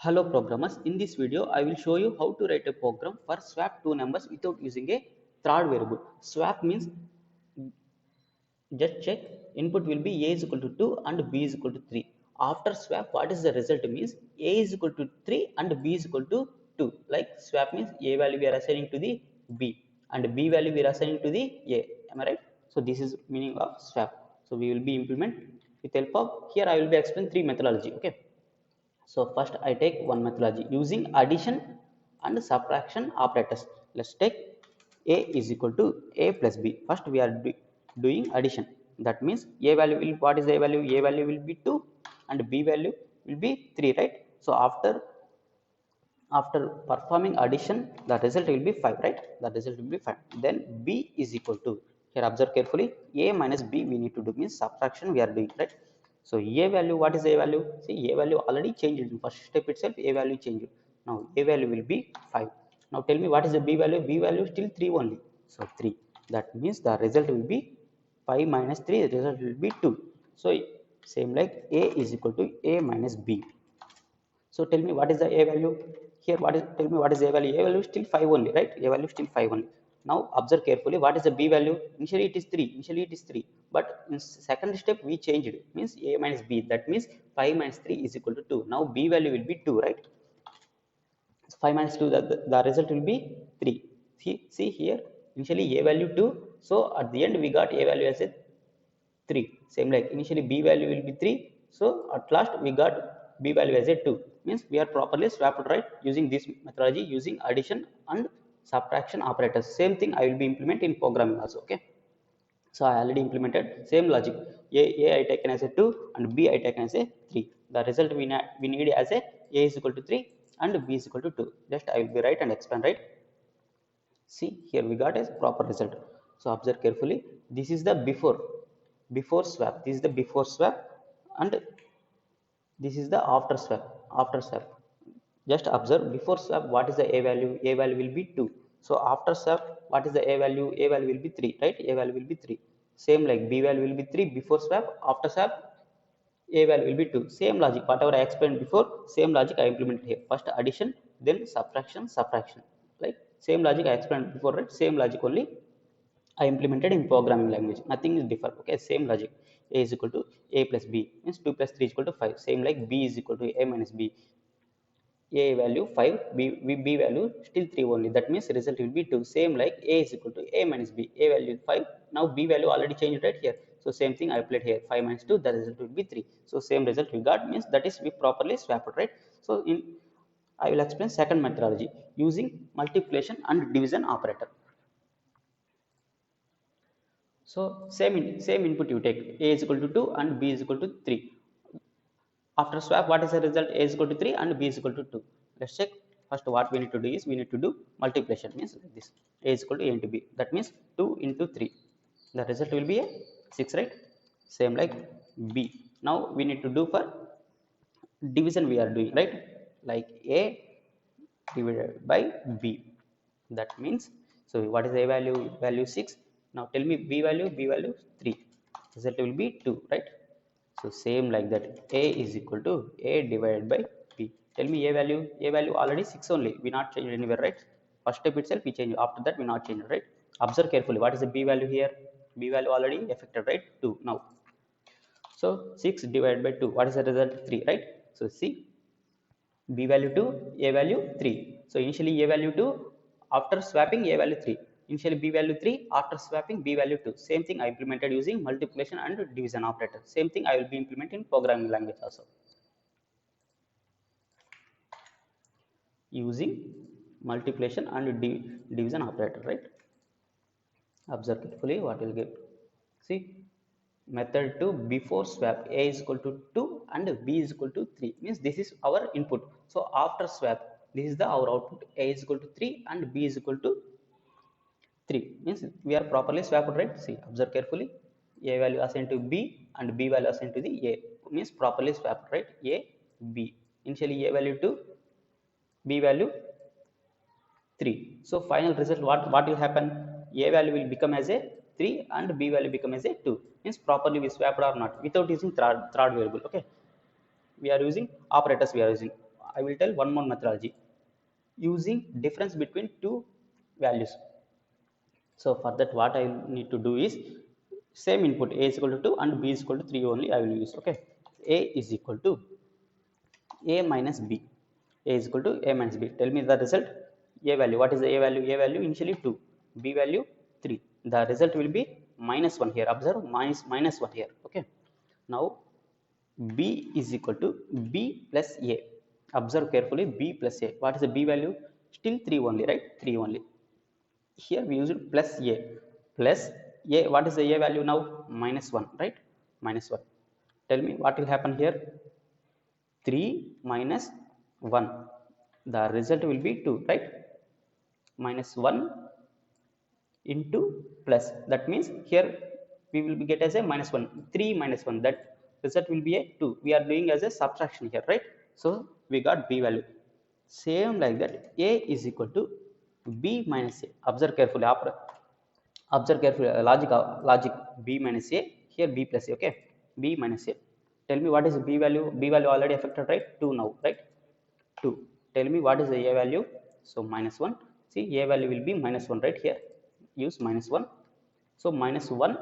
Hello programmers, in this video I will show you how to write a program for swap two numbers without using a third variable. Swap means just check input will be a is equal to 2 and b is equal to 3. After swap what is the result means a is equal to 3 and b is equal to 2. Like swap means a value we are assigning to the b and b value we are assigning to the a. Am I right? So this is meaning of swap. So we will be implement with help of here I will be explain three methodology. Okay. So first I take one methodology using addition and subtraction operators. Let's take a is equal to a plus b. First we are doing addition. That means a value will, what is a value? A value will be 2 and b value will be 3, right? So after performing addition the result will be 5, right? The result will be 5. Then b is equal to, here observe carefully, a minus b we need to do means subtraction we are doing, right? So a value, what is a value? See, a value already changed in first step itself, a value changed. Now a value will be 5. Now tell me what is the b value? B value still 3 only, so 3. That means the result will be 5 minus 3, the result will be 2. So same like a is equal to a minus b. So tell me what is the a value here? What is, tell me what is a value? A value is still 5 only, right? A value is still 5 only. Now observe carefully. What is the b value? Initially it is 3. Initially it is 3. But in second step we changed it. Means a minus b. That means 5 minus 3 is equal to 2. Now b value will be 2, right? 5 minus 2, the result will be 3. See here. Initially a value 2. So at the end we got a value as a 3. Same like initially b value will be 3. So at last we got b value as a 2. Means we are properly swapped, right? Using this methodology, using addition and subtraction operators. Same thing I will be implement in programming also. Okay. So I already implemented same logic. A I taken as a 2 and b I taken as a 3. The result we need as a is equal to 3 and b is equal to 2. Just I will be write and expand, right? See here we got a proper result. So observe carefully. This is the before swap. This is the before swap and this is the after swap. After swap, just observe before swap what is the a value? A value will be 2. So after swap what is the a value? A value will be 3, right? A value will be 3. Same like b value will be 3 before swap. After swap a value will be 2. Same logic whatever I explained before, same logic I implemented here. First addition, then subtraction. Like same logic I explained before, right? Same logic only I implemented in programming language. Nothing is different. Okay, same logic. A is equal to a plus b means 2 plus 3 is equal to 5. Same like b is equal to a minus b. A value 5, b value still 3 only. That means result will be 2. Same like a is equal to a minus b. A value 5. Now b value already changed right here. So same thing I applied here. 5 minus 2, the result will be 3. So same result we got means that is we properly swapped, right? So in I will explain second methodology using multiplication and division operator. So same input you take, a is equal to 2 and b is equal to 3. After swap what is the result? A is equal to 3 and b is equal to 2. Let's check. First what we need to do is we need to do multiplication, means like this, a is equal to a into b. That means 2 into 3, the result will be a 6, right? Same like b. Now we need to do for division we are doing, right? Like a divided by b. That means, so what is a value? Value 6. Now tell me b value? B value 3. Result will be 2, right? So same like that, a is equal to a divided by b. Tell me a value? A value already 6 only, we not change anywhere, right? First step itself we change, after that we not change, right? Observe carefully, what is the b value here? B value already affected, right? 2. Now so 6 divided by 2, what is the result? 3, right? So see, b value 2, a value 3. So initially a value 2, after swapping a value 3. Initially b value 3, after swapping b value 2. Same thing I implemented using multiplication and division operator. Same thing I will be implementing in programming language also, using multiplication and division operator, right? Observe carefully what will get. See, method 2 before swap, a is equal to 2 and b is equal to 3, means this is our input. So after swap this is the our output, a is equal to 3 and b is equal to 3, means we are properly swapped, right? See, observe carefully, a value assigned to b and b value assigned to the a, means properly swapped, right? A b, initially a value 2, b value 3. So final result what will happen? A value will become as a 3 and b value become as a 2, means properly we swapped or not, without using third variable. Okay, we are using operators, we are using I will tell one more methodology using difference between two values. So for that, what I need to do is same input a is equal to 2 and b is equal to 3 only I will use. Okay, a is equal to a minus b. A is equal to a minus b. Tell me the result. A value. What is the a value? A value initially 2. B value 3. The result will be minus 1 here. Observe minus 1 here. Okay. Now b is equal to b plus a. Observe carefully b plus a. What is the b value? Still 3 only, right? 3 only. Here we use plus a. Plus a. What is the a value now? Minus 1, right? Minus 1. Tell me what will happen here? 3 minus 1, the result will be 2, right? Minus 1 into plus, that means here we will be get as a minus 1, 3 minus 1, that result will be a 2. We are doing as a subtraction here, right? So we got b value. Same like that, a is equal to b minus a. Observe carefully, logic b minus a, here b plus a. Okay, b minus a. Tell me what is b value? B value already affected, right? 2 now, right? 2. Tell me what is the a value? So minus 1. See, a value will be minus 1, right? Here use minus 1. So minus 1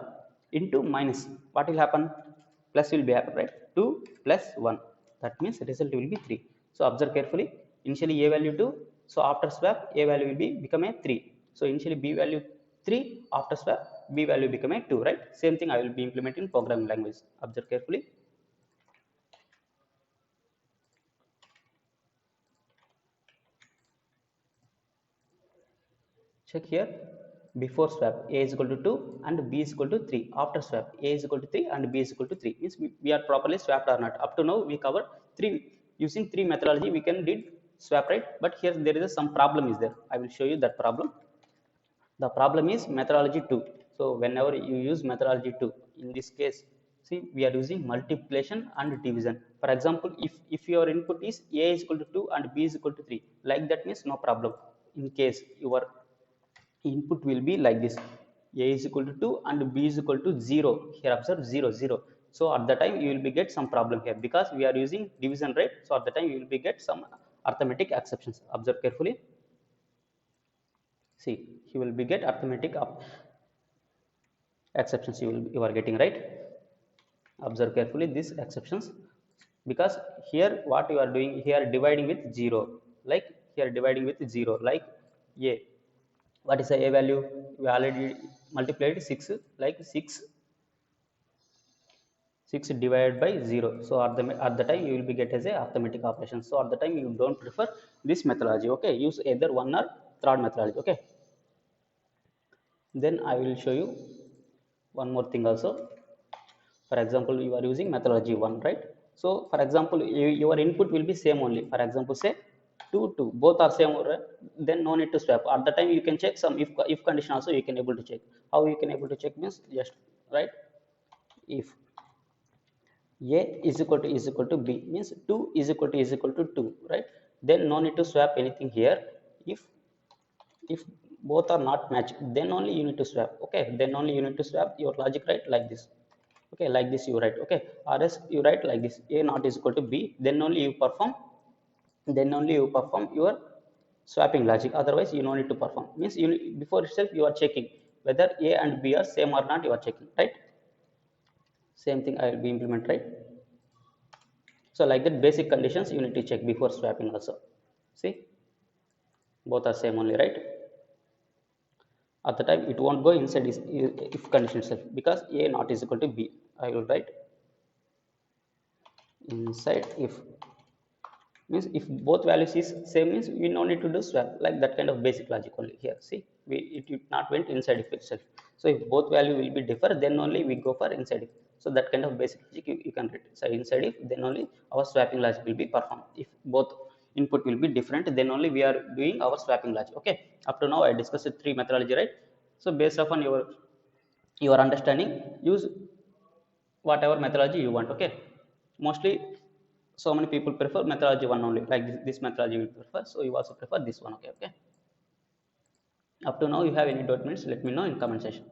into minus, what will happen? Plus will be happen, right? 2 plus 1, that means the result will be 3. So observe carefully, initially a value 2, so after swap a value will be become a 3. So initially b value 3, after swap b value become a 2, right? Same thing I will be implementing in programming language. Observe carefully. Check here, before swap a is equal to 2 and b is equal to 3. After swap a is equal to 3 and b is equal to 3, means we are properly swapped or not. Up to now we covered 3, using 3 methodology we can did swap, right? But here there is some problem is there. I will show you that problem. The problem is methodology 2. So whenever you use methodology 2, in this case, see, we are using multiplication and division. For example, if your input is a is equal to 2 and b is equal to 3, like that means no problem. In case your input will be like this, a is equal to 2 and b is equal to 0. Here observe 0 0. So at the time you will be get some problem here, because we are using division, right? So at the time you will be get some arithmetic exceptions. Observe carefully. See, he will be get arithmetic exceptions you are getting, right? Observe carefully these exceptions, because here what you are doing here, dividing with 0, like here dividing with 0, like a, what is the a value? We already multiplied 6, like 6 divided by 0. So at the time you will be get as a arithmetic operation. So at the time you don't prefer this methodology. Okay, use either one or third methodology. Okay, then I will show you one more thing also. For example, you are using methodology 1, right? So for example, your input will be same only. For example, say 2 2, both are same, right? Then no need to swap. At the time you can check some if condition also, you can able to check. How you can able to check means, just right, if a is equal to b, means 2 is equal to 2, right? Then no need to swap anything here. If both are not matched, then only you need to swap. Okay, then only you need to swap your logic, right? Like this. Okay, like this you write. Okay, or else you write like this, a not is equal to b, then only you perform, your swapping logic. Otherwise you no need to perform, means you, before itself you are checking whether a and b are same or not, you are checking, right? Same thing I will be implement, right? So like that, basic conditions you need to check before swapping also. See, both are same only, right? At the time it won't go inside this if condition itself, because a not is equal to b. I will write inside if, means if both values is same, means we no need to do swap, like that kind of basic logic only. Here see, it not went inside if itself. So if both value will be differ, then only we go for inside if. So that kind of basic logic you can write. So inside if, then only our swapping logic will be performed. If both input will be different, then only we are doing our swapping logic. Okay, up to now I discussed 3 methodology, right? So based upon your understanding, use whatever methodology you want. Okay, mostly so many people prefer methodology 1 only, like this methodology will prefer, so you also prefer this one. Okay, up to now you have any documents, let me know in comment section.